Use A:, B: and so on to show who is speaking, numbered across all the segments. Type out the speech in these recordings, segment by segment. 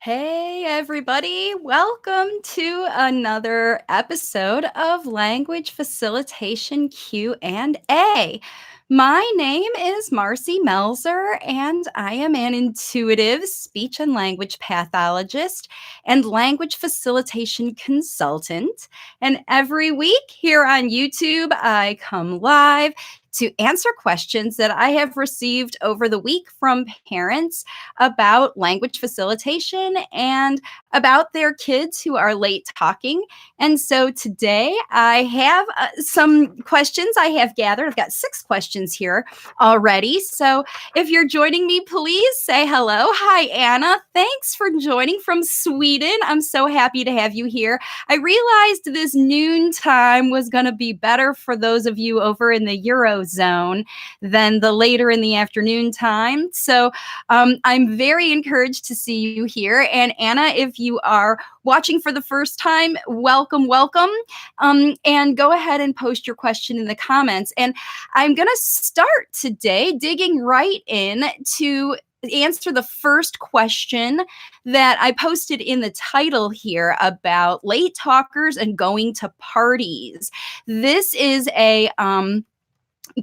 A: Hey everybody, welcome to another episode of Language Facilitation Q&A. My name is Marcy Melzer, and I am an intuitive speech and language pathologist and language facilitation consultant. And every week here on YouTube, I come live to answer questions that I have received over the week from parents about language facilitation and about their kids who are late talking. And so today I have some questions I have gathered. I've got 6 questions here already. So if you're joining me, please say hello. Hi, Anna. Thanks for joining from Sweden. I'm so happy to have you here. I realized this noon time was going to be better for those of you over in the Eurozone than the later in the afternoon time. So I'm very encouraged to see you here. And Anna, if you are watching for the first time, welcome, welcome. And go ahead and post your question in the comments. And I'm going to start today digging right in to answer the first question that I posted in the title here about late talkers and going to parties. This is a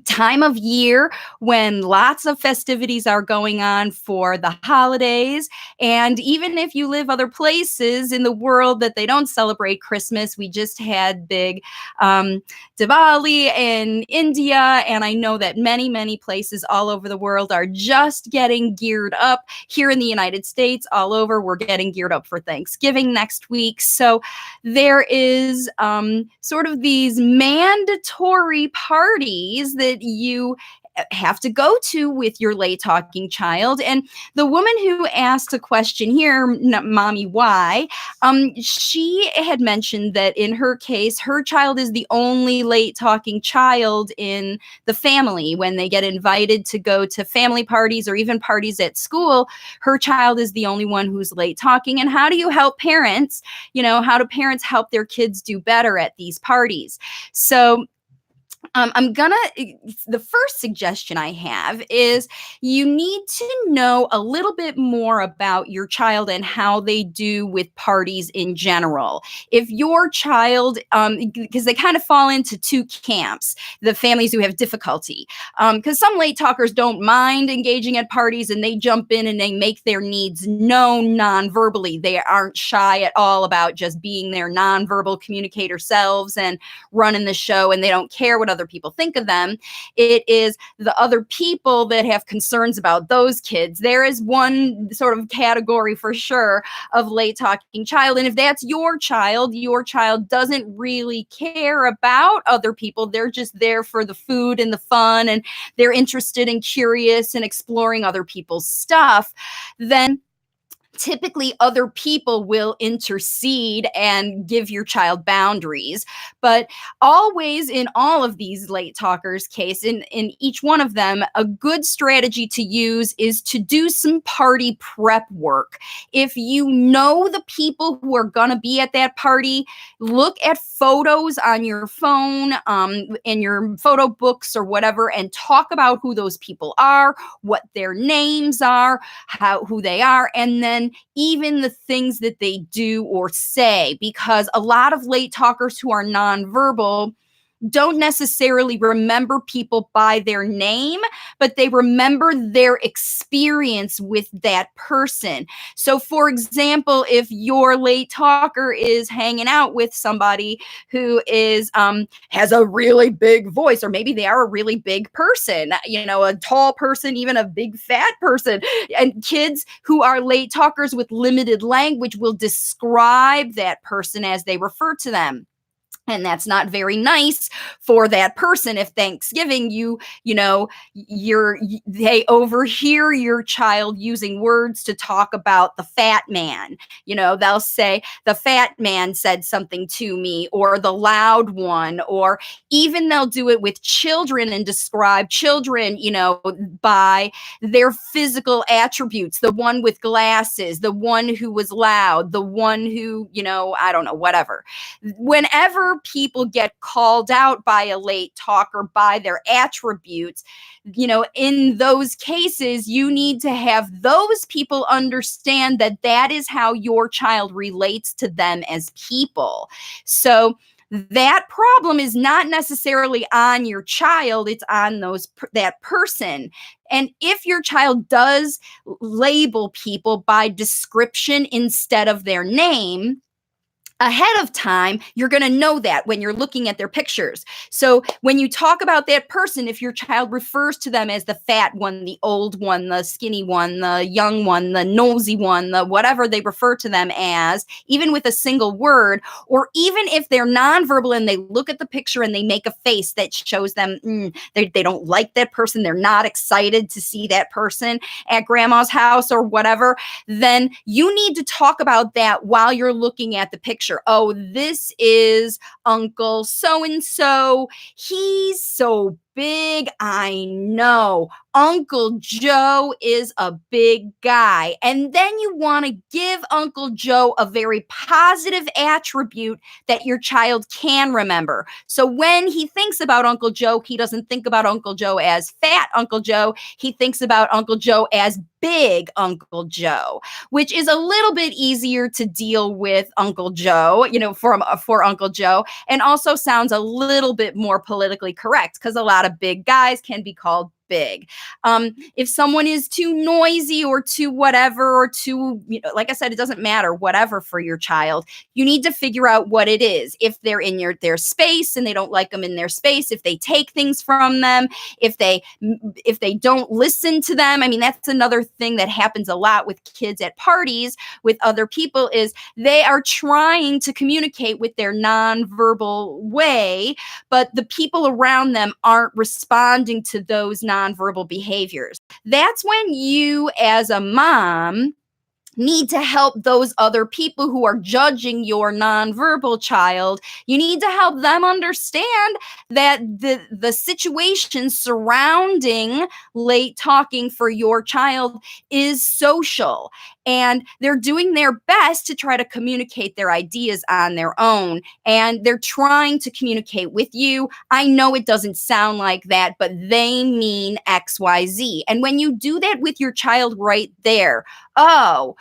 A: time of year when lots of festivities are going on for the holidays. And even if you live other places in the world that they don't celebrate Christmas, we just had big Diwali in India. And I know that many, many places all over the world are just getting geared up. Here in the United States, all over, we're getting geared up for Thanksgiving next week. So there is sort of these mandatory parties that you have to go to with your late talking child. And the woman who asked a question here, Mommy, why? She had mentioned that in her case, her child is the only late talking child in the family. When they get invited to go to family parties or even parties at school, her child is the only one who's late talking. And how do you help parents? How do parents help their kids do better at these parties? So the first suggestion I have is you need to know a little bit more about your child and how they do with parties in general. If your child, because they kind of fall into 2 camps, the families who have difficulty, because some late talkers don't mind engaging at parties and they jump in and they make their needs known non-verbally. They aren't shy at all about just being their non-verbal communicator selves and running the show, and they don't care what other people think of them. It is the other people that have concerns about those kids. There is one sort of category for sure of late talking child. And if that's your child doesn't really care about other people. They're just there for the food and the fun, and they're interested and curious and exploring other people's stuff. Then typically other people will intercede and give your child boundaries. But always in all of these late talkers case, in each one of them, a good strategy to use is to do some party prep work. If you know the people who are going to be at that party, look at photos on your phone, in your photo books or whatever, and talk about who those people are, what their names are, who they are, and then even the things that they do or say, because a lot of late talkers who are nonverbal don't necessarily remember people by their name, but they remember their experience with that person. So, for example, if your late talker is hanging out with somebody who is has a really big voice, or maybe they are a really big person, a tall person, even a big fat person, and kids who are late talkers with limited language will describe that person as they refer to them. And that's not very nice for that person. If Thanksgiving, they overhear your child using words to talk about the fat man. They'll say, the fat man said something to me, or the loud one, or even they'll do it with children and describe children, by their physical attributes. The one with glasses, the one who was loud, the one who, I don't know, whatever. Whenever other people get called out by a late talker by their attributes, in those cases, you need to have those people understand that that is how your child relates to them as people. So that problem is not necessarily on your child, it's on that person. And if your child does label people by description instead of their name, ahead of time, you're going to know that when you're looking at their pictures. So when you talk about that person, if your child refers to them as the fat one, the old one, the skinny one, the young one, the nosy one, the whatever they refer to them as, even with a single word, or even if they're nonverbal and they look at the picture and they make a face that shows them they don't like that person, they're not excited to see that person at grandma's house or whatever, then you need to talk about that while you're looking at the picture. Oh, this is Uncle so-and-so. He's so big. I know. Uncle Joe is a big guy. And then you want to give Uncle Joe a very positive attribute that your child can remember. So when he thinks about Uncle Joe, he doesn't think about Uncle Joe as fat Uncle Joe. He thinks about Uncle Joe as big Uncle Joe, which is a little bit easier to deal with Uncle Joe, for Uncle Joe, and also sounds a little bit more politically correct because a lot of big guys can be called big. If someone is too noisy or too whatever, or too, like I said, it doesn't matter, whatever for your child, you need to figure out what it is. If they're in their space and they don't like them in their space, if they take things from them, if they don't listen to them. I mean, that's another thing that happens a lot with kids at parties with other people is they are trying to communicate with their nonverbal way, but the people around them aren't responding to those nonverbal behaviors. That's when you, as a mom, need to help those other people who are judging your nonverbal child. You need to help them understand that the situation surrounding late talking for your child is social, and they're doing their best to try to communicate their ideas on their own, and they're trying to communicate with you. I know it doesn't sound like that, but they mean XYZ. And when you do that with your child right there, oh,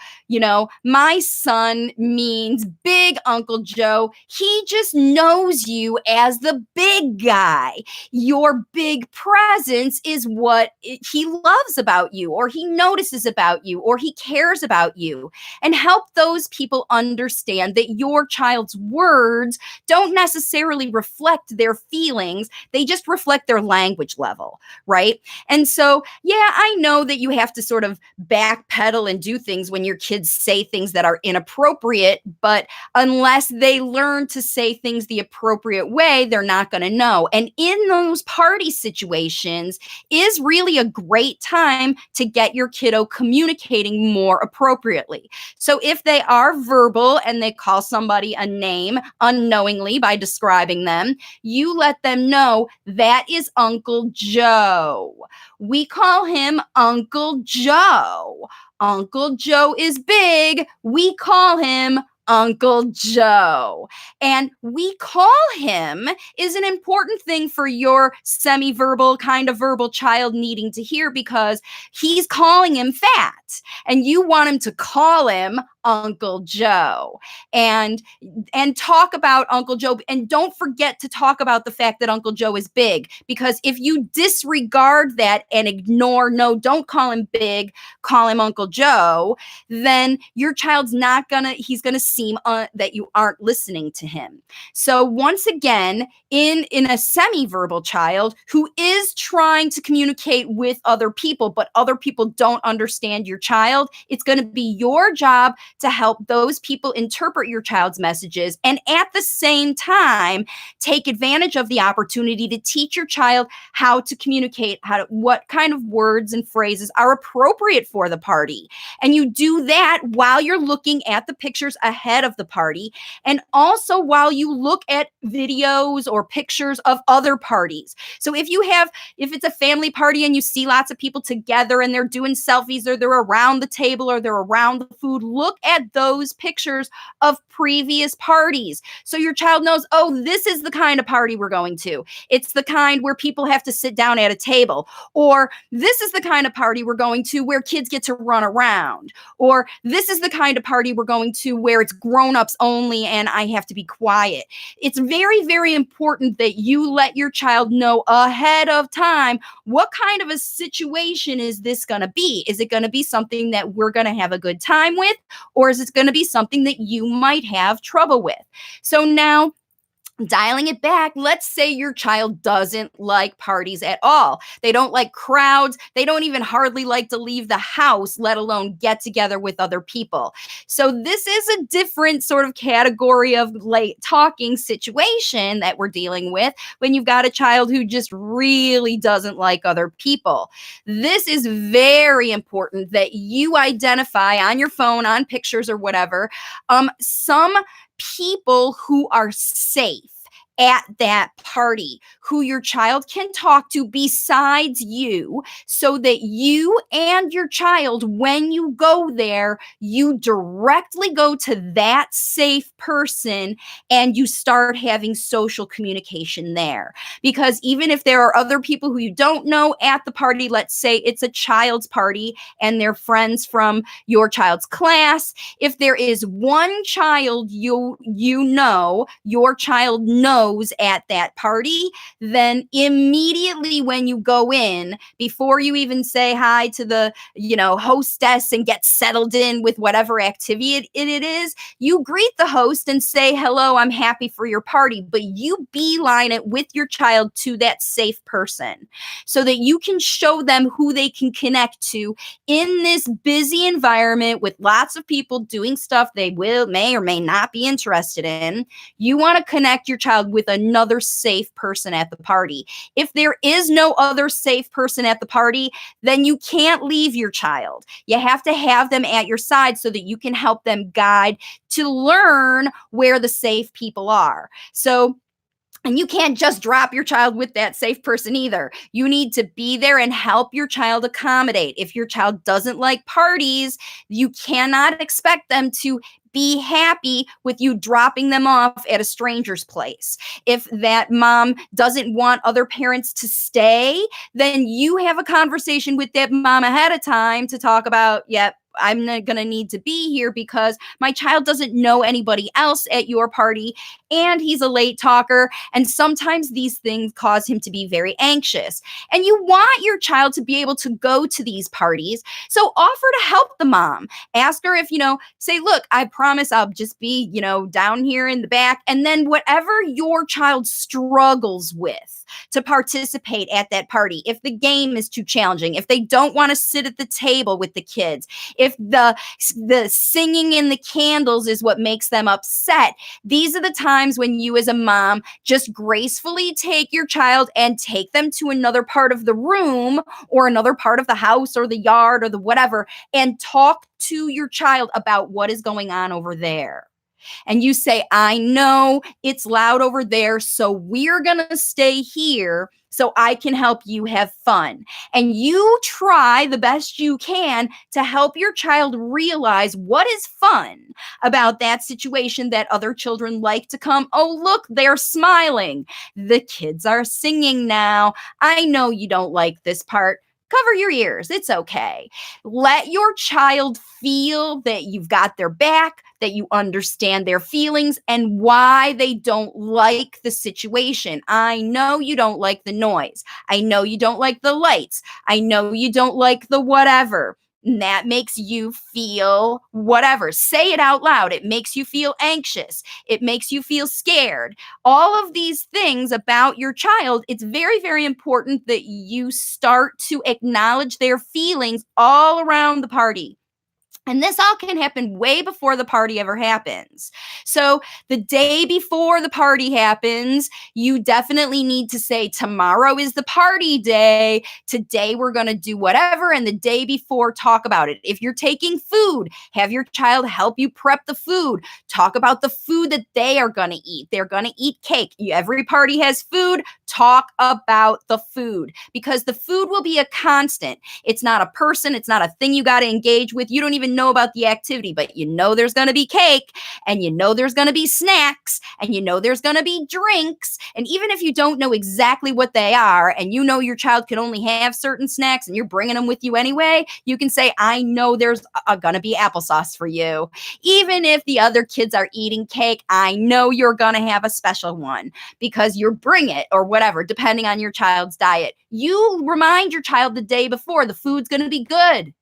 A: my son means big Uncle Joe. He just knows you as the big guy. Your big presence is what he loves about you, or he notices about you, or he cares about you. And help those people understand that your child's words don't necessarily reflect their feelings. They just reflect their language level, right? And so, yeah, I know that you have to sort of backpedal and do things when your kids say things that are inappropriate, but unless they learn to say things the appropriate way, they're not going to know. And in those party situations is really a great time to get your kiddo communicating more appropriately. So if they are verbal and they call somebody a name unknowingly by describing them, you let them know that is Uncle Joe. We call him Uncle Joe. Uncle Joe is big. We call him Uncle Joe. And we call him is an important thing for your semi-verbal, kind of verbal child needing to hear, because he's calling him fat and you want him to call him Uncle Joe and talk about Uncle Joe. And don't forget to talk about the fact that Uncle Joe is big, because if you disregard that and ignore, no, don't call him big, call him Uncle Joe, then your child's he's gonna seem that you aren't listening to him. So once again, in a semi-verbal child who is trying to communicate with other people, but other people don't understand your child, it's going to be your job to help those people interpret your child's messages, and at the same time, take advantage of the opportunity to teach your child how to communicate, what kind of words and phrases are appropriate for the party. And you do that while you're looking at the pictures ahead of the party, and also while you look at videos or pictures of other parties. So if it's a family party and you see lots of people together and they're doing selfies, or they're around the table, or they're around the food, look at those pictures of previous parties. So your child knows, oh, this is the kind of party we're going to. It's the kind where people have to sit down at a table. Or this is the kind of party we're going to where kids get to run around. Or this is the kind of party we're going to where it's grown-ups only and I have to be quiet. It's very, very important that you let your child know ahead of time what kind of a situation is this going to be? Is it going to be something that we're going to have a good time with? Or is it going to be something that you might have trouble with? So now, dialing it back, let's say your child doesn't like parties at all. They don't like crowds. They don't even hardly like to leave the house, let alone get together with other people. So this is a different sort of category of late talking situation that we're dealing with when you've got a child who just really doesn't like other people. This is very important that you identify on your phone, on pictures or whatever, some people who are safe at that party, who your child can talk to besides you, so that you and your child, when you go there, you directly go to that safe person and you start having social communication there. Because even if there are other people who you don't know at the party, let's say it's a child's party and they're friends from your child's class, if there is one child your child knows at that party, then immediately when you go in, before you even say hi to the hostess and get settled in with whatever activity it is, you greet the host and say, hello, I'm happy for your party, but you beeline it with your child to that safe person so that you can show them who they can connect to in this busy environment with lots of people doing stuff they may or may not be interested in. You want to connect your child with another safe person at the party. If there is no other safe person at the party, then you can't leave your child. You have to have them at your side so that you can help them guide to learn where the safe people are. And you can't just drop your child with that safe person either. You need to be there and help your child accommodate. If your child doesn't like parties, you cannot expect them to be happy with you dropping them off at a stranger's place. If that mom doesn't want other parents to stay, then you have a conversation with that mom ahead of time to talk about, yep, I'm not going to need to be here because my child doesn't know anybody else at your party and he's a late talker. And sometimes these things cause him to be very anxious. And you want your child to be able to go to these parties. So offer to help the mom. Ask her if, say, look, I promise I'll just be, down here in the back. And then whatever your child struggles with to participate at that party, if the game is too challenging, if they don't want to sit at the table with the kids, if the singing in the candles is what makes them upset, these are the times when you as a mom just gracefully take your child and take them to another part of the room or another part of the house or the yard or the whatever and talk to your child about what is going on over there. And you say, I know it's loud over there, so we're going to stay here so I can help you have fun. And you try the best you can to help your child realize what is fun about that situation that other children like to come. Oh, look, they're smiling. The kids are singing now. I know you don't like this part. Cover your ears. It's okay. Let your child feel that you've got their back, that you understand their feelings and why they don't like the situation. I know you don't like the noise. I know you don't like the lights. I know you don't like the whatever. And that makes you feel whatever. Say it out loud. It makes you feel anxious. It makes you feel scared. All of these things about your child, it's very, very important that you start to acknowledge their feelings all around the party. And this all can happen way before the party ever happens. So the day before the party happens, you definitely need to say, tomorrow is the party day. Today we're going to do whatever. And the day before, talk about it. If you're taking food, have your child help you prep the food. Talk about the food that they are going to eat. They're going to eat cake. Every party has food. Talk about the food, because the food will be a constant. It's not a person. It's not a thing you got to engage with. You don't even know about the activity, but you know there's going to be cake, and you know there's going to be snacks, and you know there's going to be drinks. And even if you don't know exactly what they are, and you know your child can only have certain snacks and you're bringing them with you anyway, you can say, I know there's going to be applesauce for you. Even if the other kids are eating cake, I know you're going to have a special one, because you bring it, or whatever, depending on your child's diet. You remind your child the day before the food's going to be good.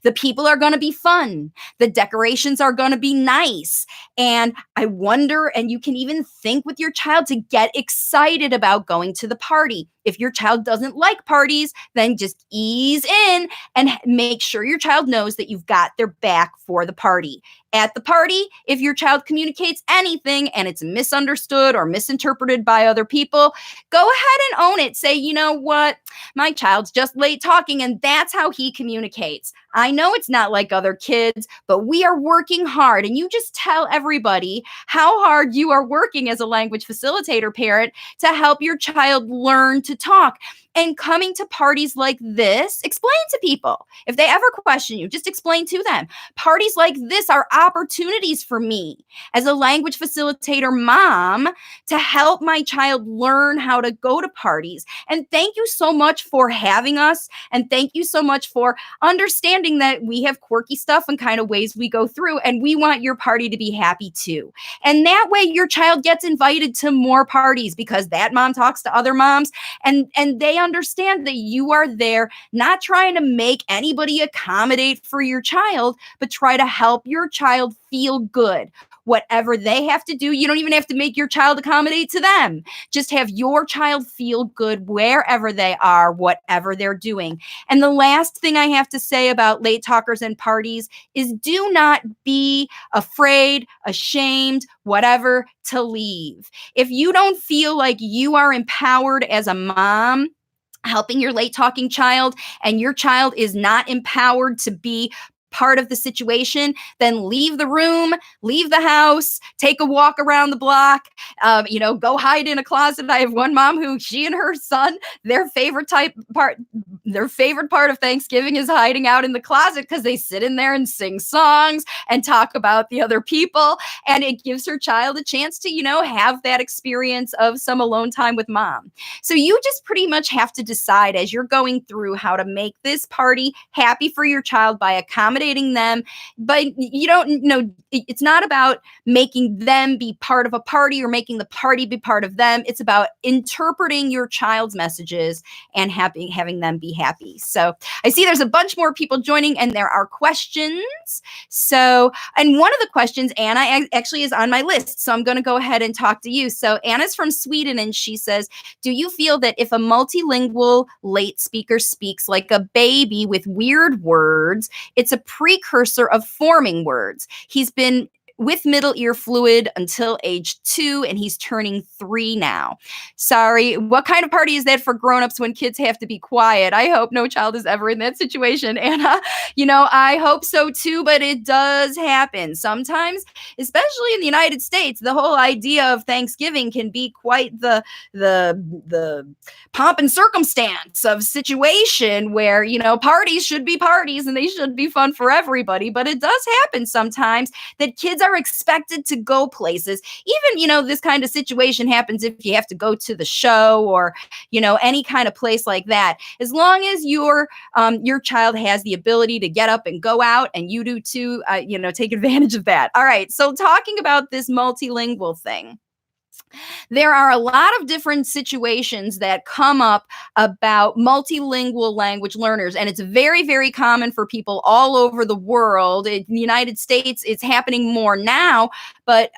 A: The people are going to be fun. The decorations are going to be nice. And I wonder, and you can even think with your child to get excited about going to the party. If your child doesn't like parties, then just ease in and make sure your child knows that you've got their back for the party. At the party, if your child communicates anything and it's misunderstood or misinterpreted by other people, go ahead and own it. Say, you know what? My child's just late talking, and that's how he communicates. I know it's not like other kids, but we are working hard. And you just tell everybody how hard you are working as a language facilitator parent to help your child learn to talk. And coming to parties like this, explain to people. If they ever question you, just explain to them. Parties like this are opportunities for me as a language facilitator mom to help my child learn how to go to parties. And thank you so much for having us. And thank you so much for understanding that we have quirky stuff and kind of ways we go through. And we want your party to be happy too. And that way your child gets invited to more parties, because that mom talks to other moms, and they understand that you are there not trying to make anybody accommodate for your child, but try to help your child feel good. Whatever they have to do, you don't even have to make your child accommodate to them. Just have your child feel good wherever they are, whatever they're doing. And the last thing I have to say about late talkers and parties is, do not be afraid, ashamed, whatever, to leave. If you don't feel like you are empowered as a mom helping your late talking child, and your child is not empowered to be part of the situation, then leave the room, leave the house, take a walk around the block, go hide in a closet. I have one mom who, she and her son, their favorite part of Thanksgiving is hiding out in the closet, because they sit in there and sing songs and talk about the other people. And it gives her child a chance to, have that experience of some alone time with mom. So you just pretty much have to decide as you're going through how to make this party happy for your child by accommodating them. But you don't know, it's not about making them be part of a party or making the party be part of them. It's about interpreting your child's messages and having them be happy. So I see there's a bunch more people joining, and there are questions. So, and one of the questions, Anna, actually is on my list. So I'm going to go ahead and talk to you. So Anna's from Sweden, and she says, do you feel that if a multilingual late speaker speaks like a baby with weird words, it's a precursor of forming words? He's been with middle ear fluid until age 2, and he's turning 3 now. Sorry, what kind of party is that for grown-ups when kids have to be quiet? I hope no child is ever in that situation, Anna. I hope so too, but it does happen. Sometimes, especially in the United States, the whole idea of Thanksgiving can be quite the pomp and circumstance of situation where, parties should be parties and they should be fun for everybody. But it does happen sometimes that kids are expected to go places. Even, this kind of situation happens if you have to go to the show or, any kind of place like that. As long as your child has the ability to get up and go out, and you do too, take advantage of that. All right. So talking about this multilingual thing, there are a lot of different situations that come up about multilingual language learners, and it's very, very common for people all over the world. In the United States, it's happening more now, but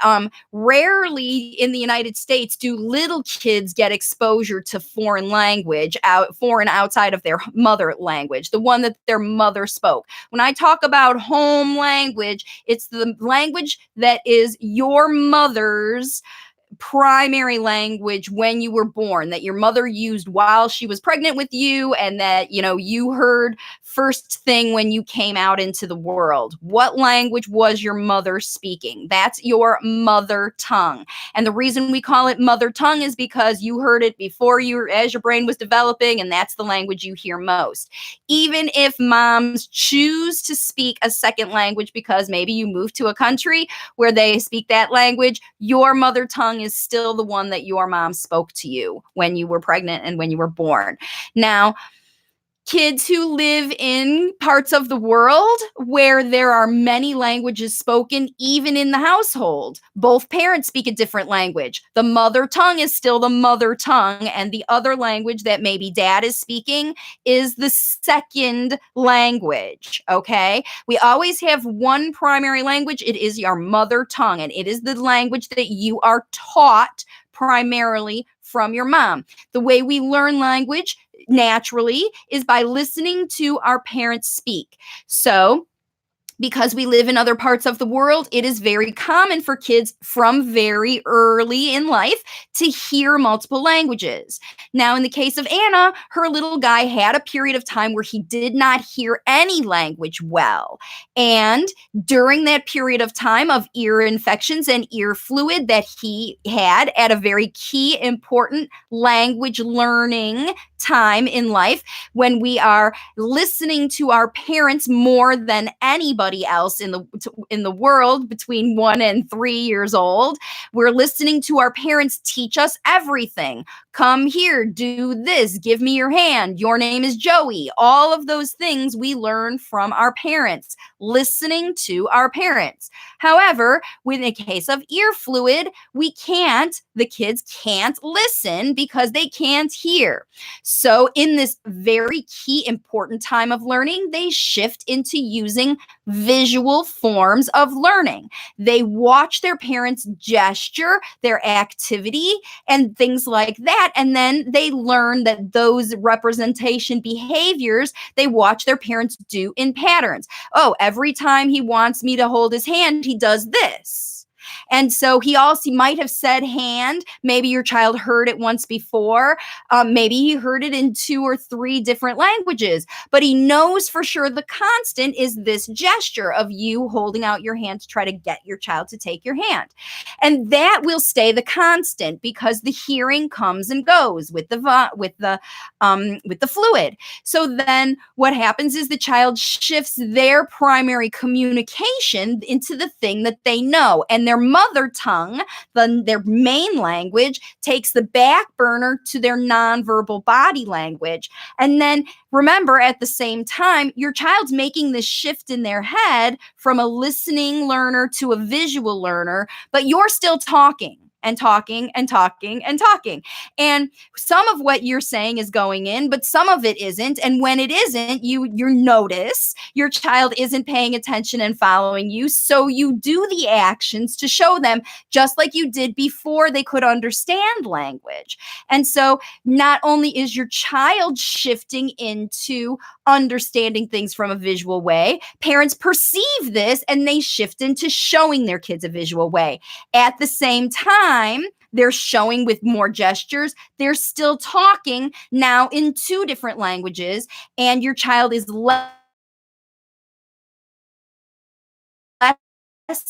A: rarely in the United States do little kids get exposure to foreign language, foreign outside of their mother language, the one that their mother spoke. When I talk about home language, it's the language that is your mother's primary language when you were born, that your mother used while she was pregnant with you, and that, you heard first thing when you came out into the world? What language was your mother speaking? That's your mother tongue. And the reason we call it mother tongue is because you heard it before as your brain was developing, and that's the language you hear most. Even if moms choose to speak a second language because maybe you moved to a country where they speak that language, your mother tongue is still the one that your mom spoke to you when you were pregnant and when you were born. Now, kids who live in parts of the world where there are many languages spoken, even in the household, both parents speak a different language. The mother tongue is still the mother tongue, and the other language that maybe dad is speaking is the second language, okay? We always have one primary language. It is your mother tongue, and it is the language that you are taught primarily from your mom. The way we learn language naturally is by listening to our parents speak. So, because we live in other parts of the world, it is very common for kids from very early in life to hear multiple languages. Now, in the case of Anna, her little guy had a period of time where he did not hear any language well. And during that period of time of ear infections and ear fluid that he had at a very key, important language learning time in life, when we are listening to our parents more than anybody else in the world between 1 and 3 years old, we're listening to our parents teach us everything. Come here, do this, give me your hand, your name is Joey. All of those things we learn from our parents, listening to our parents. However, in the case of ear fluid, the kids can't listen because they can't hear. So in this very key, important time of learning, they shift into using visual forms of learning. They watch their parents gesture, their activity, and things like that. And then they learn that those representation behaviors, they watch their parents do in patterns. Oh, every time he wants me to hold his hand, he does this. And so he also might have said hand. Maybe your child heard it once before. Maybe he heard it in 2 or 3 different languages, but he knows for sure the constant is this gesture of you holding out your hand to try to get your child to take your hand. And that will stay the constant because the hearing comes and goes with the fluid. So then what happens is the child shifts their primary communication into the thing that they know, and their mother tongue, their main language, takes the back burner to their nonverbal body language. And then remember, at the same time, your child's making this shift in their head from a listening learner to a visual learner, but you're still talking and talking and talking and talking. And some of what you're saying is going in, but some of it isn't. And when it isn't, you notice your child isn't paying attention and following you. So you do the actions to show them, just like you did before they could understand language. And so not only is your child shifting into understanding things from a visual way, parents perceive this and they shift into showing their kids a visual way. At the same time, they're showing with more gestures. They're still talking now in 2 different languages, and your child is less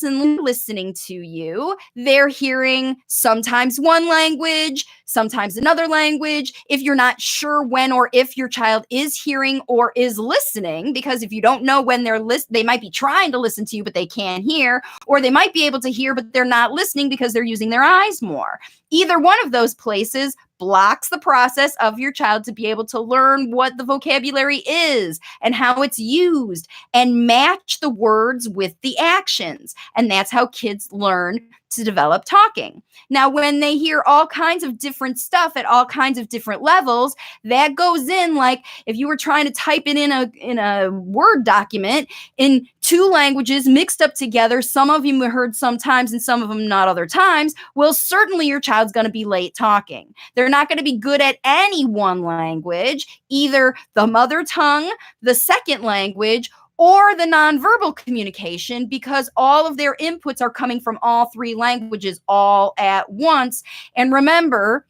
A: and listening to you. They're hearing sometimes one language, sometimes another language. If you're not sure when or if your child is hearing or is listening, because if you don't know when they might be trying to listen to you, but they can't hear, or they might be able to hear, but they're not listening because they're using their eyes more. Either one of those places blocks the process of your child to be able to learn what the vocabulary is and how it's used and match the words with the actions. And that's how kids learn to develop talking. Now, when they hear all kinds of different stuff at all kinds of different levels, that goes in like if you were trying to type it in a Word document in 2 languages mixed up together, some of them heard sometimes and some of them not other times, well, certainly your child's going to be late talking. They're not going to be good at any one language, either the mother tongue, the second language, or the nonverbal communication, because all of their inputs are coming from all three languages all at once. And remember,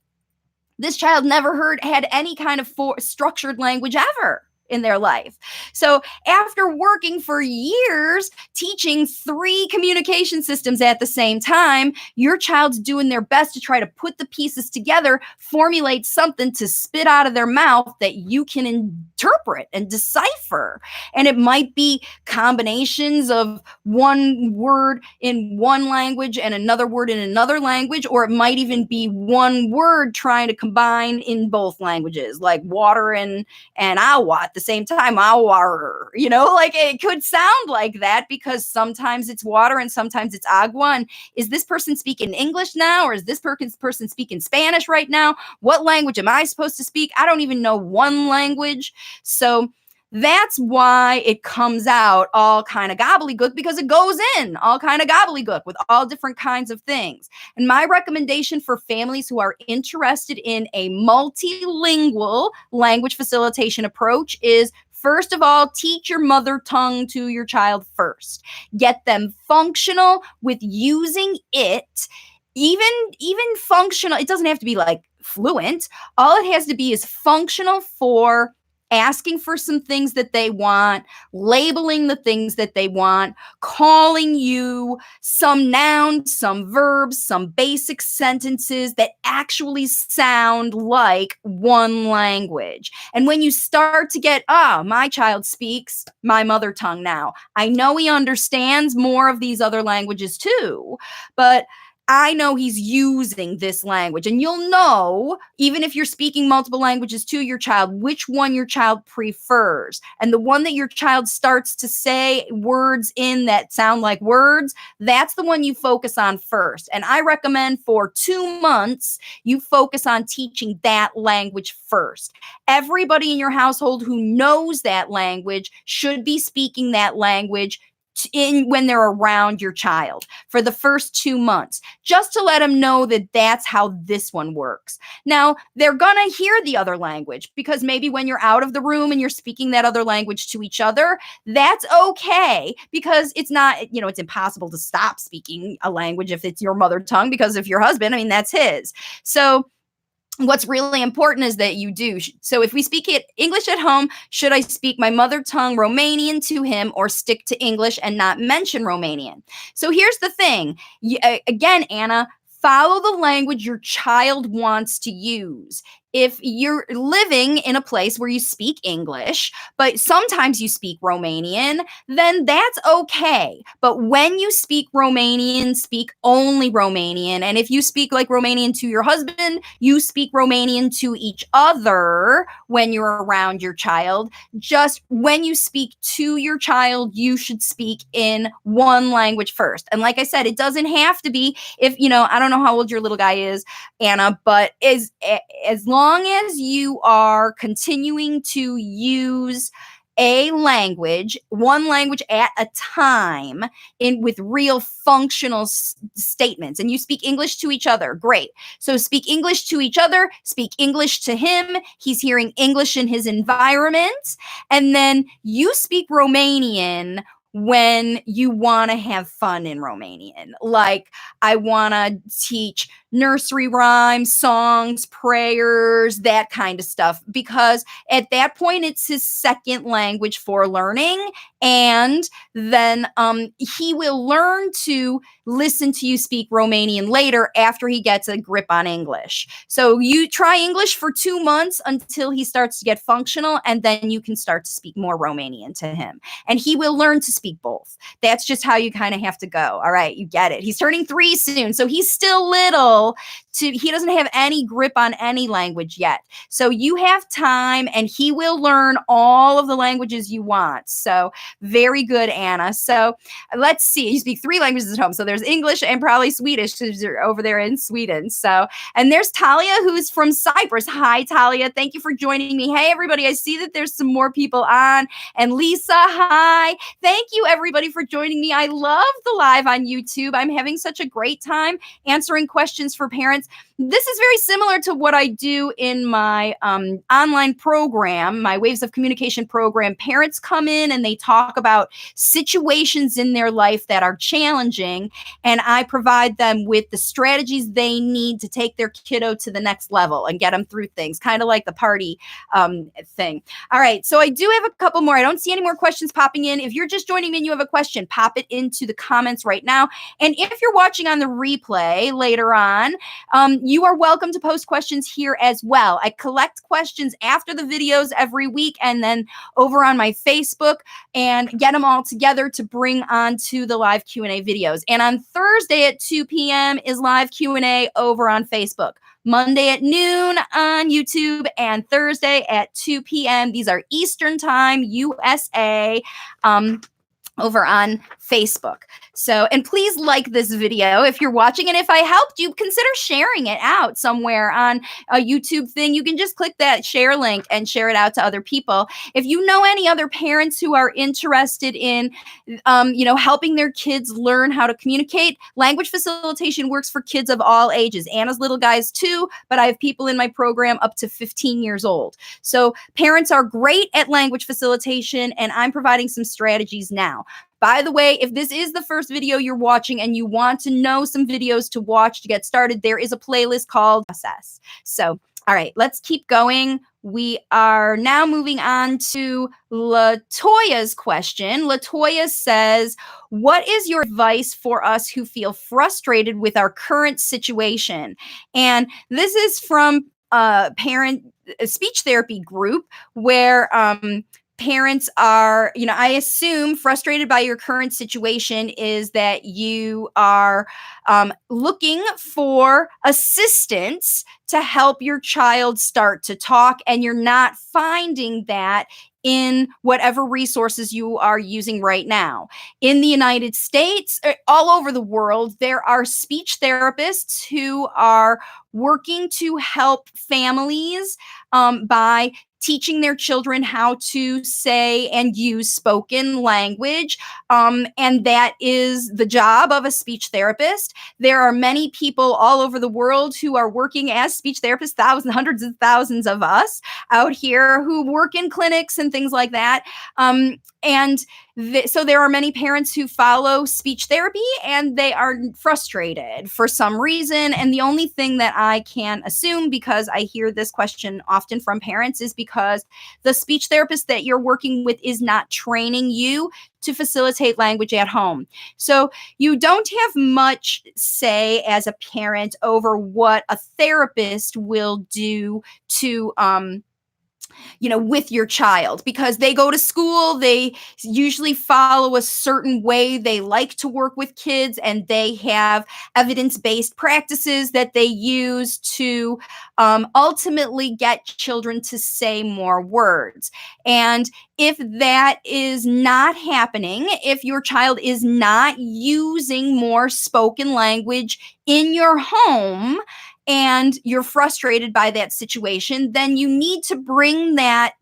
A: this child never had any kind of structured language ever in their life. So after working for years teaching three communication systems at the same time, your child's doing their best to try to put the pieces together, formulate something to spit out of their mouth that you can interpret and decipher. And it might be combinations of one word in one language and another word in another language, or it might even be one word trying to combine in both languages, like water and awa at the same time, awar, like it could sound like that because sometimes it's water and sometimes it's agua. And is this person speaking English now, or is this person speaking Spanish right now? What language am I supposed to speak? I don't even know one language. So that's why it comes out all kind of gobbledygook, because it goes in all kind of gobbledygook with all different kinds of things. And my recommendation for families who are interested in a multilingual language facilitation approach is, first of all, teach your mother tongue to your child first. Get them functional with using it. Even functional, it doesn't have to be like fluent. All it has to be is functional for asking for some things that they want, labeling the things that they want, calling you some nouns, some verbs, some basic sentences that actually sound like one language. And when you start to get, my child speaks my mother tongue now. I know he understands more of these other languages too, but I know he's using this language. And you'll know, even if you're speaking multiple languages to your child, which one your child prefers. And the one that your child starts to say words in that sound like words, that's the one you focus on first. And I recommend for 2 months, you focus on teaching that language first. Everybody in your household who knows that language should be speaking that language when they're around your child for the first 2 months, just to let them know that that's how this one works. Now, they're going to hear the other language, because maybe when you're out of the room and you're speaking that other language to each other, that's okay, because it's not, it's impossible to stop speaking a language if it's your mother tongue, because if your husband, that's his. So what's really important is that you do. So if we speak English at home, should I speak my mother tongue Romanian to him, or stick to English and not mention Romanian? So here's the thing. Again, Anna, follow the language your child wants to use. If you're living in a place where you speak English, but sometimes you speak Romanian, then that's okay. But when you speak Romanian, speak only Romanian. And if you speak like Romanian to your husband, you speak Romanian to each other when you're around your child. Just when you speak to your child, you should speak in one language first. And like I said, it doesn't have to be, if, I don't know how old your little guy is, Anna, but as long as you are continuing to use a language, one language at a time, with real functional statements, and you speak English to each other, great. So speak English to each other, speak English to him. He's hearing English in his environment. And then you speak Romanian when you want to have fun in Romanian. Like, I want to teach nursery rhymes, songs, prayers, that kind of stuff, because at that point it's his second language for learning. And then he will learn to listen to you speak Romanian later, after he gets a grip on English. So you try English for 2 months until he starts to get functional, and then you can start to speak more Romanian to him. And he will learn to speak both. That's just how you kind of have to go. All right, you get it. He's turning 3 soon, so he's still little. He doesn't have any grip on any language yet. So you have time, and he will learn all of the languages you want. So very good, Anna. So let's see. You speak 3 languages at home. So there's English and probably Swedish, because you're over there in Sweden. So, and there's Talia, who's from Cyprus. Hi, Talia. Thank you for joining me. Hey, everybody. I see that there's some more people on. And Lisa, hi. Thank you, everybody, for joining me. I love the live on YouTube. I'm having such a great time answering questions for parents. this is very similar to what I do in my online program, my Waves of Communication program. Parents come in and they talk about situations in their life that are challenging, and I provide them with the strategies they need to take their kiddo to the next level and get them through things, kind of like the party thing. All right, so I do have a couple more. I don't see any more questions popping in. If you're just joining me and you have a question, pop it into the comments right now. And if you're watching on the replay later on, you are welcome to post questions here as well. I collect questions after the videos every week and then over on my Facebook and get them all together to bring onto the live Q&A videos. And on Thursday at 2 p.m. is live Q&A over on Facebook. Monday at noon on YouTube, and Thursday at 2 p.m. These are Eastern Time, USA, over on Facebook. So, and please like this video if you're watching, and if I helped you, consider sharing it out somewhere on a YouTube thing. You can just click that share link and share it out to other people. If you know any other parents who are interested in, helping their kids learn how to communicate, language facilitation works for kids of all ages. Anna's little guys too, but I have people in my program up to 15 years old. So parents are great at language facilitation, and I'm providing some strategies now. By the way, if this is the first video you're watching and you want to know some videos to watch to get started, there is a playlist called Process. So, all right, let's keep going. We are now moving on to Latoya's question. Latoya says, what is your advice for us who feel frustrated with our current situation? And this is from a speech therapy group where parents are, I assume frustrated by your current situation is that you are looking for assistance to help your child start to talk, and you're not finding that in whatever resources you are using right now. In the United States, all over the world, there are speech therapists who are working to help families by teaching their children how to say and use spoken language. And that is the job of a speech therapist. There are many people all over the world who are working as speech therapists, thousands, hundreds of thousands of us out here who work in clinics and things like that. So there are many parents who follow speech therapy and they are frustrated for some reason. And the only thing that I can assume, because I hear this question often from parents, is because the speech therapist that you're working with is not training you to facilitate language at home. So you don't have much say as a parent over what a therapist will do to with your child, because they go to school, they usually follow a certain way they like to work with kids, and they have evidence-based practices that they use to ultimately get children to say more words. And if that is not happening, if your child is not using more spoken language in your home, and you're frustrated by that situation, then you need to bring that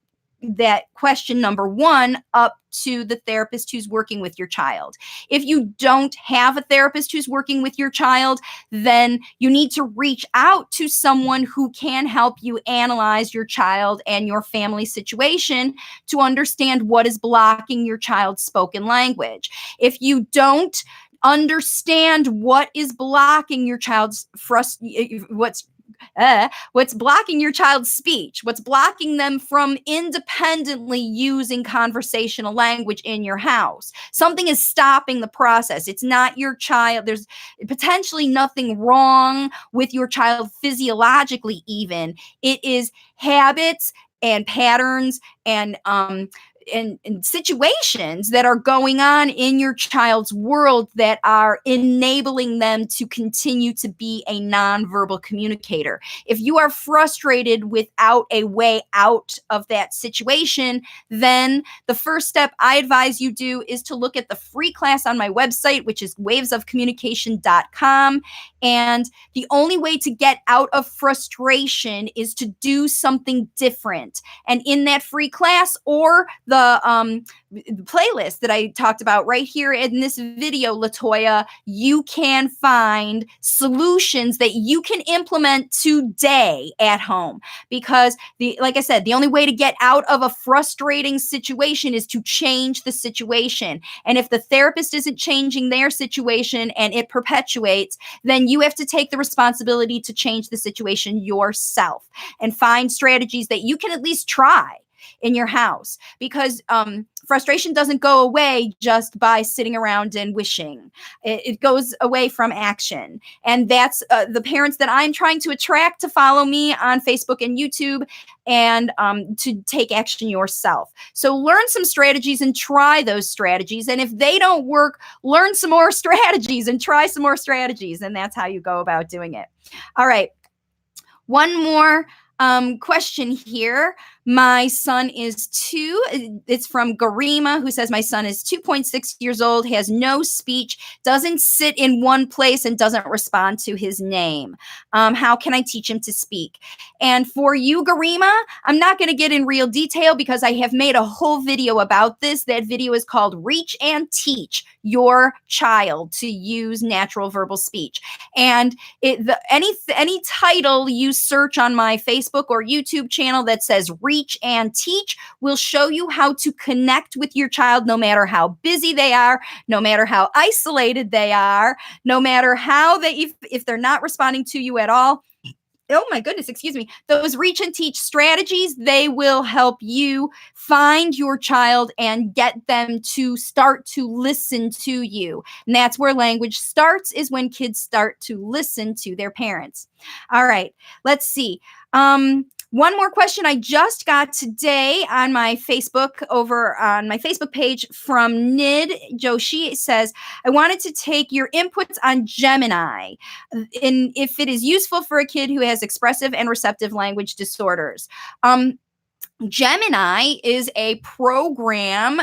A: question number one up to the therapist who's working with your child. If you don't have a therapist who's working with your child, then you need to reach out to someone who can help you analyze your child and your family situation to understand what is blocking your child's spoken language. If you don't understand what is blocking your child's what's blocking your child's speech, what's blocking them from independently using conversational language in your house. Something is stopping the process. It's not your child. There's potentially nothing wrong with your child physiologically even. It is habits and patterns and situations that are going on in your child's world that are enabling them to continue to be a nonverbal communicator. If you are frustrated without a way out of that situation, then the first step I advise you do is to look at the free class on my website, which is wavesofcommunication.com. And the only way to get out of frustration is to do something different. And in that free class or the playlist that I talked about right here in this video, Latoya, you can find solutions that you can implement today at home. Because like I said, the only way to get out of a frustrating situation is to change the situation. And if the therapist isn't changing their situation and it perpetuates, then you have to take the responsibility to change the situation yourself and find strategies that you can at least try in your house, because frustration doesn't go away just by sitting around and wishing. It goes away from action. And that's the parents that I'm trying to attract to follow me on Facebook and YouTube, and to take action yourself. So learn some strategies and try those strategies. And if they don't work, learn some more strategies and try some more strategies. And that's how you go about doing it. All right. One more question here. My son is 2. It's from Garima, who says, my son is 2.6 years old, has no speech, doesn't sit in one place, and doesn't respond to his name. How can I teach him to speak? And for you, Garima, I'm not going to get in real detail because I have made a whole video about this. That video is called Reach and Teach Your Child to Use Natural Verbal Speech. And any title you search on my Facebook or YouTube channel that says Reach and Teach will show you how to connect with your child, no matter how busy they are, no matter how isolated they are, no matter how if they're not responding to you at all. Oh my goodness, excuse me. Those reach and teach strategies, they will help you find your child and get them to start to listen to you. And that's where language starts, is when kids start to listen to their parents. All right, let's see. One more question I just got today on my Facebook, over on my Facebook page from Nid Joshi. Says, I wanted to take your inputs on Gemini, and if it is useful for a kid who has expressive and receptive language disorders. Gemini is a program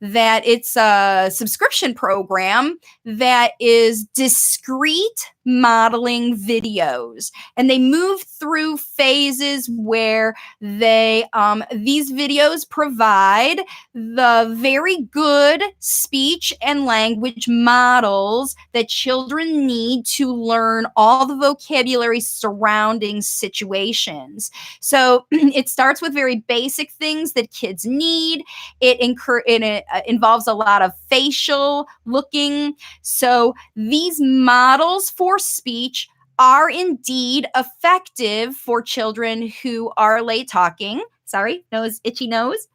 A: that it's a subscription program that is discrete modeling videos, and they move through phases where they these videos provide the very good speech and language models that children need to learn all the vocabulary surrounding situations. So it starts with very basic things that kids need. It involves a lot of facial looking. So these models for speech are indeed effective for children who are late talking. Sorry, itchy nose.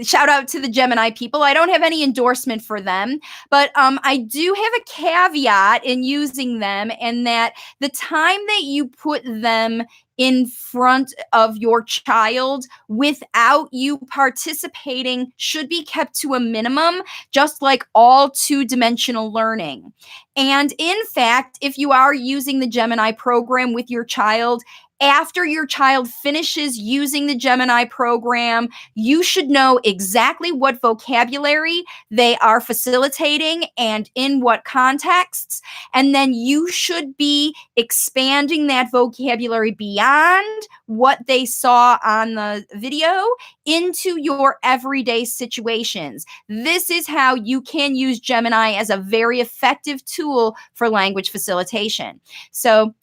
A: Shout out to the Gemini people. I don't have any endorsement for them, but I do have a caveat in using them, and that the time that you put them in front of your child without you participating should be kept to a minimum, just like all two-dimensional learning. And in fact, if you are using the Gemini program with your child, after your child finishes using the Gemini program, you should know exactly what vocabulary they are facilitating and in what contexts. And then you should be expanding that vocabulary beyond what they saw on the video into your everyday situations. This is how you can use Gemini as a very effective tool for language facilitation. So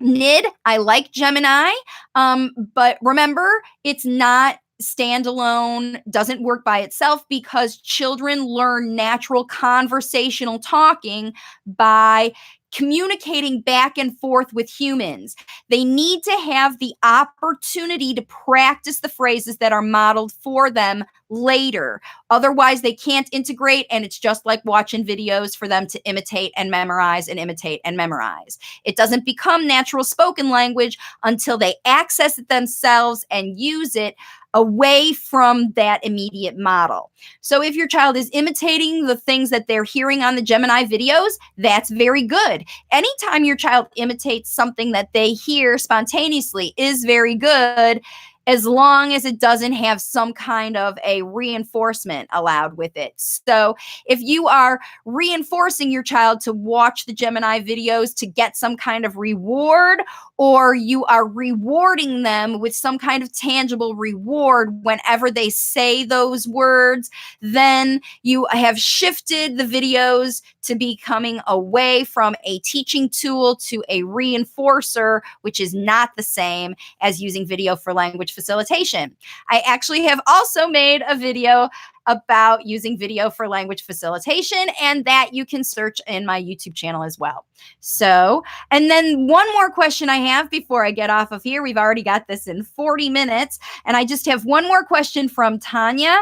A: Nid, I like Gemini, but remember, it's not standalone, doesn't work by itself, because children learn natural conversational talking by communicating back and forth with humans. They need to have the opportunity to practice the phrases that are modeled for them later. Otherwise, they can't integrate, and it's just like watching videos for them to imitate and memorize and imitate and memorize. It doesn't become natural spoken language until they access it themselves and use it away from that immediate model. So if your child is imitating the things that they're hearing on the Gemini videos, that's very good. Anytime your child imitates something that they hear spontaneously is very good. as long as it doesn't have some kind of a reinforcement allowed with it. So if you are reinforcing your child to watch the Gemini videos to get some kind of reward, or you are rewarding them with some kind of tangible reward whenever they say those words, then you have shifted the videos to becoming away from a teaching tool to a reinforcer, which is not the same as using video for language facilitation. I actually have also made a video about using video for language facilitation, and that you can search in my YouTube channel as well. So, and then one more question I have before I get off of here. We've already got this in 40 minutes, and I just have one more question from Tanya,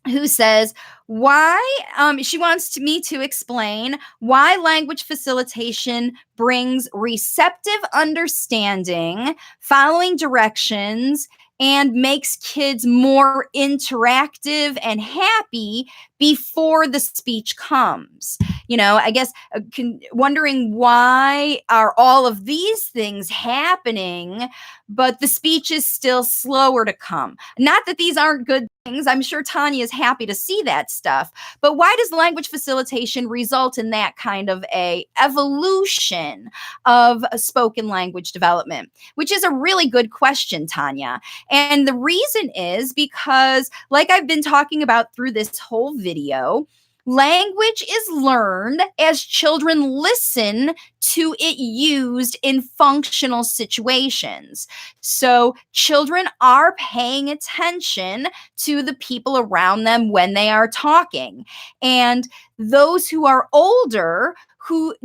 A: who says, why, she wants me to explain why language facilitation brings receptive understanding, following directions, and makes kids more interactive and happy before the speech comes. I guess wondering why are all of these things happening, but the speech is still slower to come. Not that these aren't good things. I'm sure Tanya is happy to see that stuff, but why does language facilitation result in that kind of a evolution of a spoken language development? Which is a really good question, Tanya. And the reason is because, like I've been talking about through this whole video, language is learned as children listen to it used in functional situations. So children are paying attention to the people around them when they are talking. And those who are older, who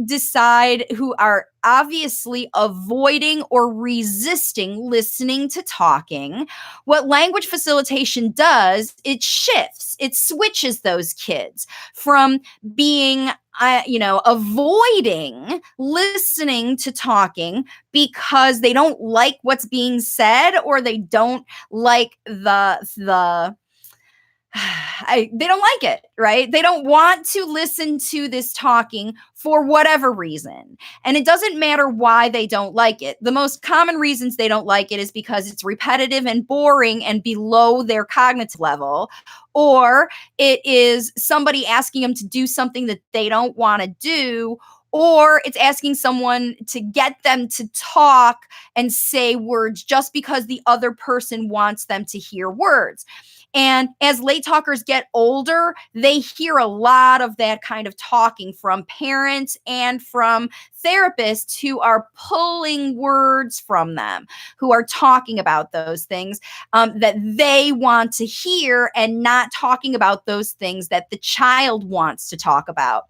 A: are obviously avoiding or resisting listening to talking, what language facilitation does, it shifts, it switches those kids from being avoiding listening to talking because they don't like what's being said, or they don't like they don't like it, right? They don't want to listen to this talking for whatever reason. And it doesn't matter why they don't like it. The most common reasons they don't like it is because it's repetitive and boring and below their cognitive level, or it is somebody asking them to do something that they don't want to do, or it's asking someone to get them to talk and say words just because the other person wants them to hear words. And as late talkers get older, they hear a lot of that kind of talking from parents and from therapists who are pulling words from them, who are talking about those things that they want to hear, and not talking about those things that the child wants to talk about.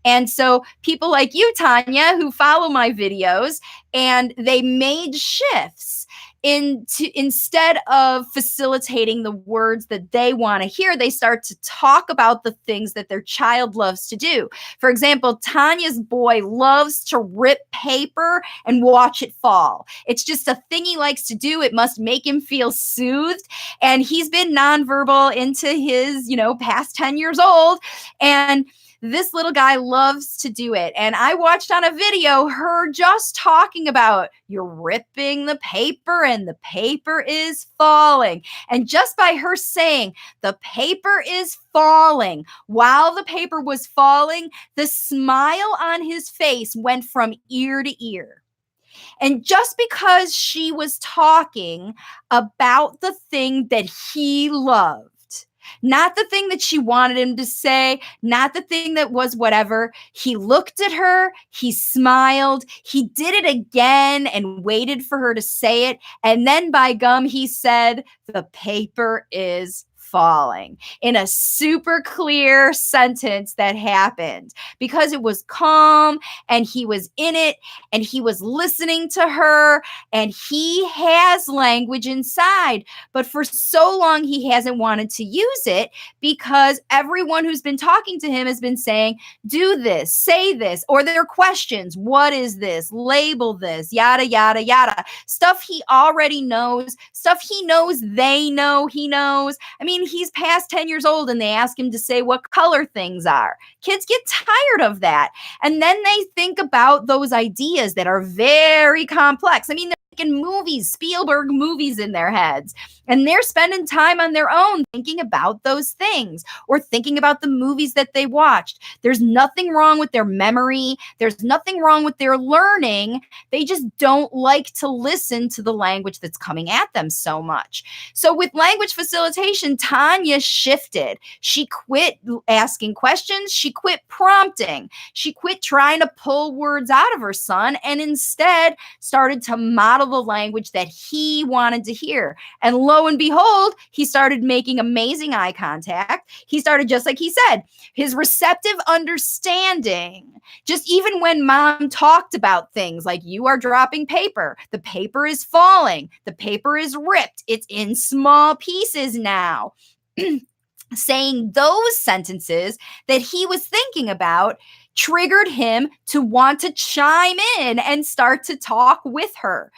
A: And so people like you, Tanya, who follow my videos, and they made shifts instead of facilitating the words that they want to hear, they start to talk about the things that their child loves to do. For example, Tanya's boy loves to rip paper and watch it fall. It's just a thing he likes to do. It must make him feel soothed. And he's been nonverbal into his, past 10 years old. And this little guy loves to do it. And I watched on a video her just talking about, you're ripping the paper and the paper is falling. And just by her saying the paper is falling, while the paper was falling, the smile on his face went from ear to ear. And just because she was talking about the thing that he loved, not the thing that she wanted him to say, not the thing that was whatever. He looked at her, he smiled, he did it again and waited for her to say it. And then by gum, he said, the paper is falling, in a super clear sentence that happened because it was calm and he was in it and he was listening to her, and he has language inside, but for so long he hasn't wanted to use it because everyone who's been talking to him has been saying, do this, say this, or their questions, what is this, label this, yada, yada, yada, stuff he already knows, stuff he knows they know he knows. I mean, he's past 10 years old and they ask him to say what color things are. Kids get tired of that. And then they think about those ideas that are very complex. I mean, they're movies, Spielberg movies in their heads. And they're spending time on their own thinking about those things or thinking about the movies that they watched. There's nothing wrong with their memory. There's nothing wrong with their learning. They just don't like to listen to the language that's coming at them so much. So with language facilitation, Tanya shifted. She quit asking questions. She quit prompting. She quit trying to pull words out of her son and instead started to model the language that he wanted to hear. And lo and behold, he started making amazing eye contact. He started, just like he said, his receptive understanding. Just even when mom talked about things like, you are dropping paper, the paper is falling, the paper is ripped, it's in small pieces now. Saying those sentences that he was thinking about triggered him to want to chime in and start to talk with her.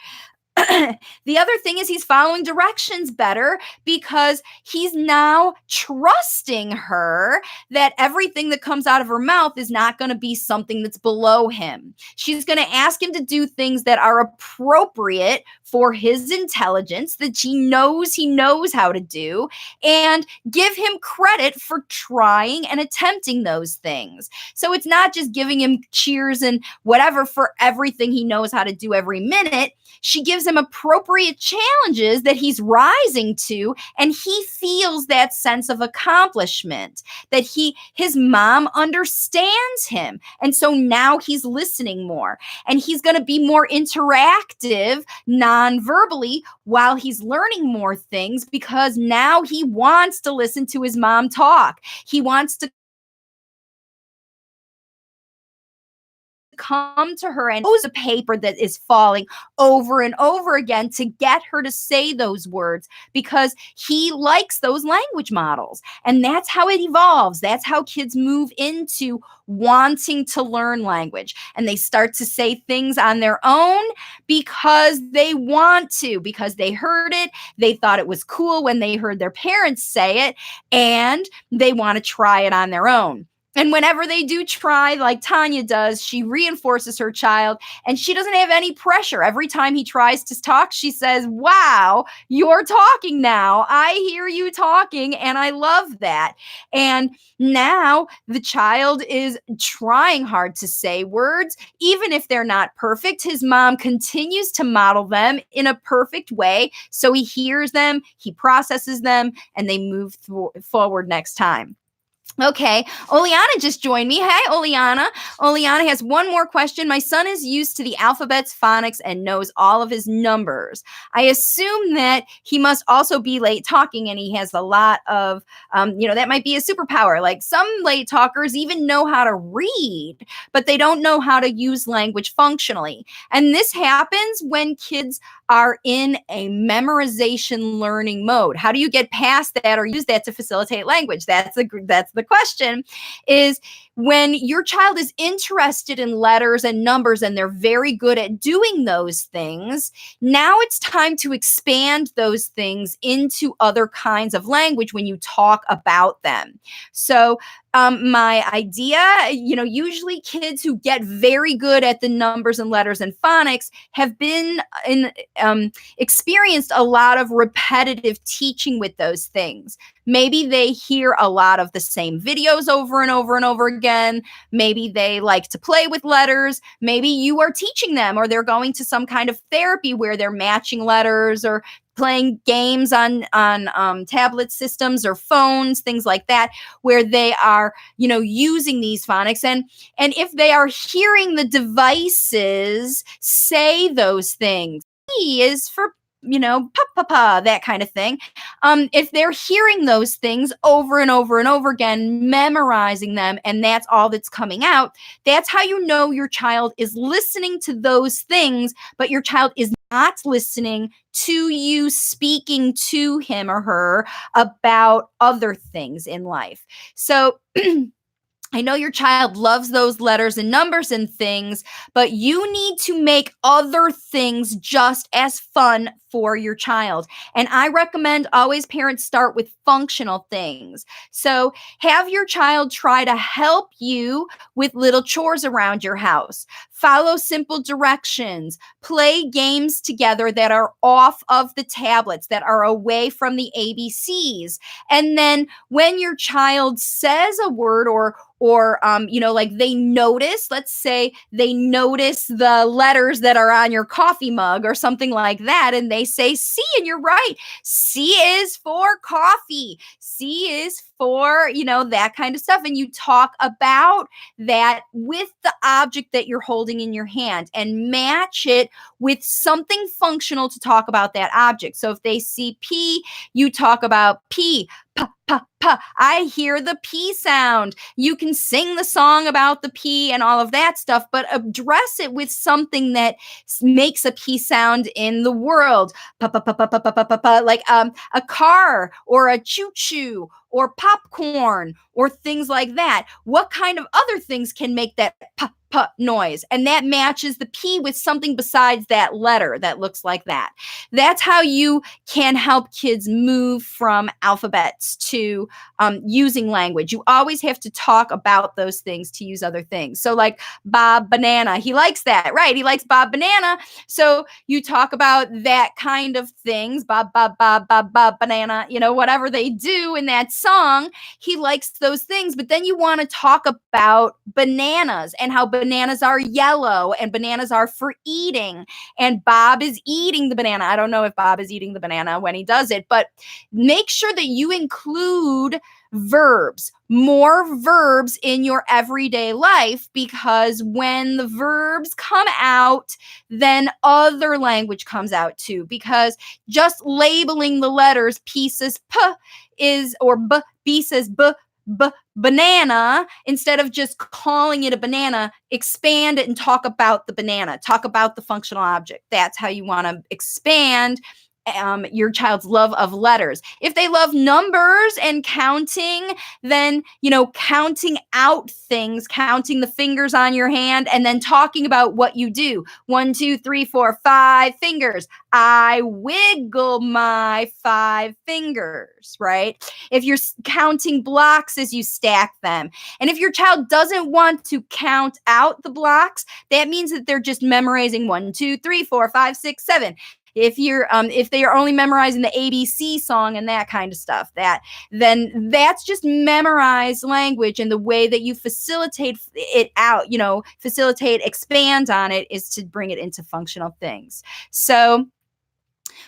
A: The other thing is he's following directions better because he's now trusting her that everything that comes out of her mouth is not going to be something that's below him. She's going to ask him to do things that are appropriate for his intelligence, that he knows how to do, and give him credit for trying and attempting those things. So it's not just giving him cheers and whatever for everything he knows how to do every minute. She gives him appropriate challenges that he's rising to, and he feels that sense of accomplishment, that his mom understands him. And so now he's listening more, and he's going to be more interactive non-verbally while he's learning more things because now he wants to listen to his mom talk. He wants to come to her and use a paper that is falling over and over again to get her to say those words because he likes those language models. And that's how it evolves. That's how kids move into wanting to learn language. And they start to say things on their own because they want to, because they heard it. They thought it was cool when they heard their parents say it, and they want to try it on their own. And whenever they do try, like Tanya does, she reinforces her child and she doesn't have any pressure. Every time he tries to talk, she says, wow, you're talking now. I hear you talking and I love that. And now the child is trying hard to say words, even if they're not perfect. His mom continues to model them in a perfect way. So he hears them, he processes them, and they move forward next time. Okay, Oleana just joined me. Hey, Oleana. Oleana has one more question. My son is used to the alphabets, phonics, and knows all of his numbers. I assume that he must also be late talking, and he has a lot of, that might be a superpower. Like some late talkers even know how to read, but they don't know how to use language functionally. And this happens when kids are in a memorization learning mode. How do you get past that or use that to facilitate language? That's the question, is when your child is interested in letters and numbers and they're very good at doing those things, now it's time to expand those things into other kinds of language when you talk about them. So my idea, usually kids who get very good at the numbers and letters and phonics have been experienced a lot of repetitive teaching with those things. Maybe they hear a lot of the same videos over and over and over again. Maybe they like to play with letters. Maybe you are teaching them, or they're going to some kind of therapy where they're matching letters or playing games on tablet systems or phones, things like that, where they are, using these phonics. And if they are hearing the devices say those things, P is for, pa, that kind of thing. If they're hearing those things over and over and over again, memorizing them, and that's all that's coming out, that's how you know your child is listening to those things, but your child is not listening to you speaking to him or her about other things in life. So I know your child loves those letters and numbers and things, but you need to make other things just as fun for your child. And I recommend always parents start with functional things. So have your child try to help you with little chores around your house. Follow simple directions. Play games together that are off of the tablets, that are away from the ABCs. And then when your child says a word or like they notice, let's say they notice the letters that are on your coffee mug or something like that, and they say C, and you're right. C is for coffee. C is for, that kind of stuff. And you talk about that with the object that you're holding in your hand and match it with something functional to talk about that object. So if they see P, you talk about P. P, P, P. I hear the P sound. You can sing the song about the P and all of that stuff, but address it with something that makes a P sound in the world. P, P, P, P, P, P, P, P, P, like a car or a choo-choo or popcorn or things like that. What kind of other things can make that P, P noise? And that matches the P with something besides that letter that looks like that. That's how you can help kids move from alphabets to using language. You always have to talk about those things to use other things. So like Bob Banana, he likes that, right? He likes Bob Banana. So you talk about that kind of things, Bob, Bob, Bob, Bob, Bob Banana, whatever they do in that song, he likes those things. But then you want to talk about bananas and how bananas are yellow and bananas are for eating. And Bob is eating the banana. I don't know if Bob is eating the banana when he does it, but make sure that you include verbs, more verbs in your everyday life, because when the verbs come out, then other language comes out too. Because just labeling the letters, P says P is, or B, B says B, banana, instead of just calling it a banana, expand it and talk about the banana, talk about the functional object. That's how you want to expand your child's love of letters. If they love numbers and counting, then, counting out things, counting the fingers on your hand, and then talking about what you do. 1, 2, 3, 4, 5 fingers. I wiggle my 5 fingers, right? If you're counting blocks as you stack them. And if your child doesn't want to count out the blocks, that means that they're just memorizing 1, 2, 3, 4, 5, 6, 7. If they are only memorizing the ABC song and that kind of stuff, then that's just memorized language. And the way that you facilitate it out, expand on it, is to bring it into functional things. So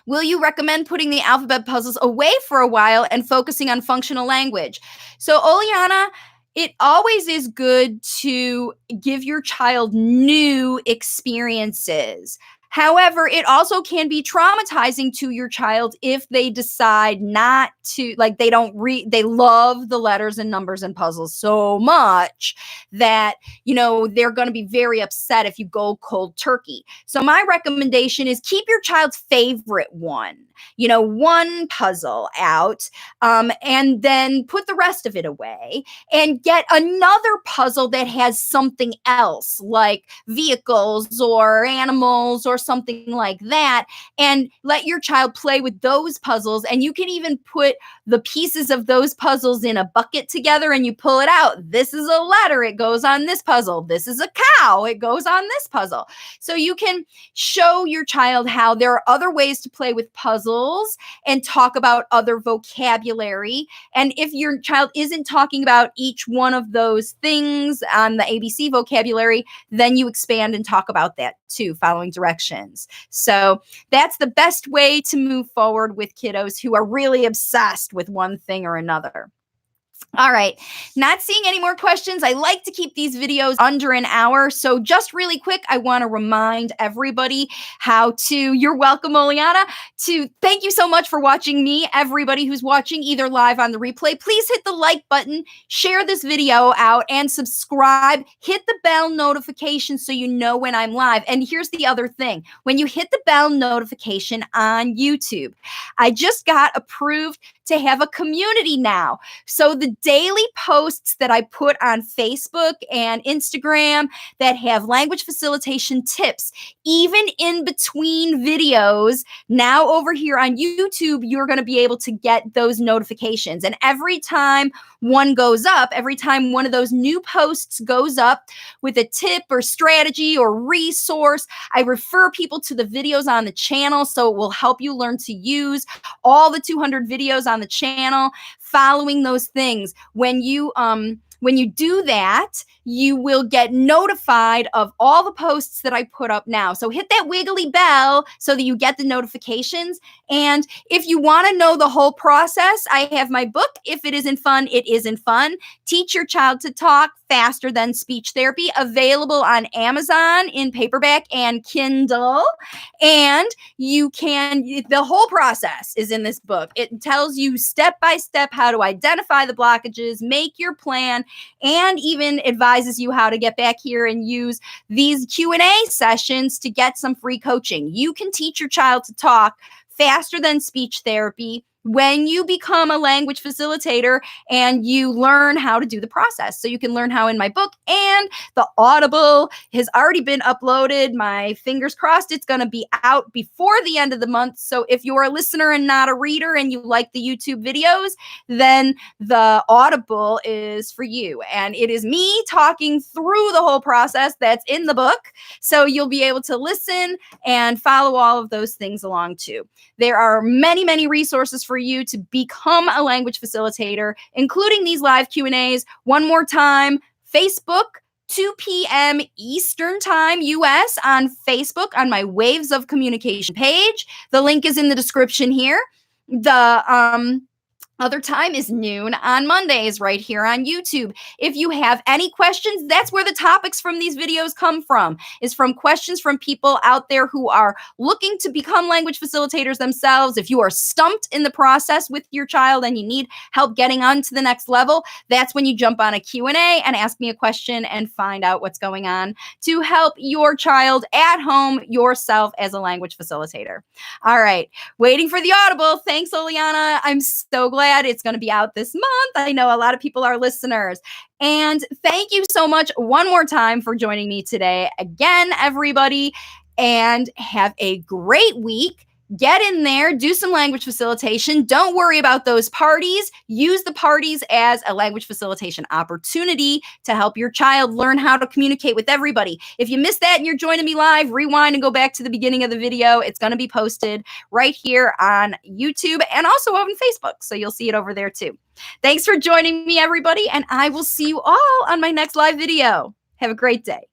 A: will you recommend putting the alphabet puzzles away for a while and focusing on functional language? So Oleana, it always is good to give your child new experiences. However, it also can be traumatizing to your child if they decide not to, like they love the letters and numbers and puzzles so much that, they're going to be very upset if you go cold turkey. So my recommendation is keep your child's favorite one, one puzzle out, and then put the rest of it away and get another puzzle that has something else like vehicles or animals or something like that, and let your child play with those puzzles. And you can even put the pieces of those puzzles in a bucket together and you pull it out. This is a letter, it goes on this puzzle. This is a cow, it goes on this puzzle. So you can show your child how there are other ways to play with puzzles and talk about other vocabulary. And if your child isn't talking about each one of those things on the ABC vocabulary, then you expand and talk about that too, following directions. So that's the best way to move forward with kiddos who are really obsessed with one thing or another. All right, not seeing any more questions. I like to keep these videos under an hour. So just really quick, I want to remind everybody you're welcome, Oleana, to thank you so much for watching me. Everybody who's watching either live on the replay, please hit the like button, share this video out, and subscribe. Hit the bell notification so you know when I'm live. And here's the other thing. When you hit the bell notification on YouTube, I just got approved to have a community now. So the daily posts that I put on Facebook and Instagram that have language facilitation tips, even in between videos, now over here on YouTube, you're going to be able to get those notifications. And every time one goes up, every time one of those new posts goes up with a tip or strategy or resource, I refer people to the videos on the channel, so it will help you learn to use all the 200 videos on the channel, following those things. When you do that, you will get notified of all the posts that I put up now. So hit that wiggly bell so that you get the notifications. And if you want to know the whole process, I have my book, If It Isn't Fun, It Isn't Fun. Teach Your Child to Talk Faster Than Speech Therapy, available on Amazon in paperback and Kindle. And the whole process is in this book. It tells you step by step how to identify the blockages, make your plan, and even advises you how to get back here and use these Q&A sessions to get some free coaching. You can teach your child to talk faster than speech therapy when you become a language facilitator and you learn how to do the process. So you can learn how in my book, and the Audible has already been uploaded. My fingers crossed it's going to be out before the end of the month. So if you're a listener and not a reader and you like the YouTube videos, then the Audible is for you. And it is me talking through the whole process that's in the book. So you'll be able to listen and follow all of those things along too. There are many, many resources for you to become a language facilitator, including these live Q&As. One more time, Facebook, 2 p.m. Eastern Time, US, on Facebook, on my Waves of Communication page. The link is in the description here. The other time is noon on Mondays right here on YouTube. If you have any questions, that's where the topics from these videos come from, is from questions from people out there who are looking to become language facilitators themselves. If you are stumped in the process with your child and you need help getting on to the next level, that's when you jump on a Q&A and ask me a question and find out what's going on to help your child at home yourself as a language facilitator. All right, waiting for the Audible. Thanks, Oleana. I'm so glad it's going to be out this month. I know a lot of people are listeners. And thank you so much one more time for joining me today. Again, everybody, and have a great week. Get in there, do some language facilitation. Don't worry about those parties. Use the parties as a language facilitation opportunity to help your child learn how to communicate with everybody. If you missed that and you're joining me live, rewind and go back to the beginning of the video. It's going to be posted right here on YouTube and also on Facebook. So you'll see it over there too. Thanks for joining me, everybody, and I will see you all on my next live video. Have a great day.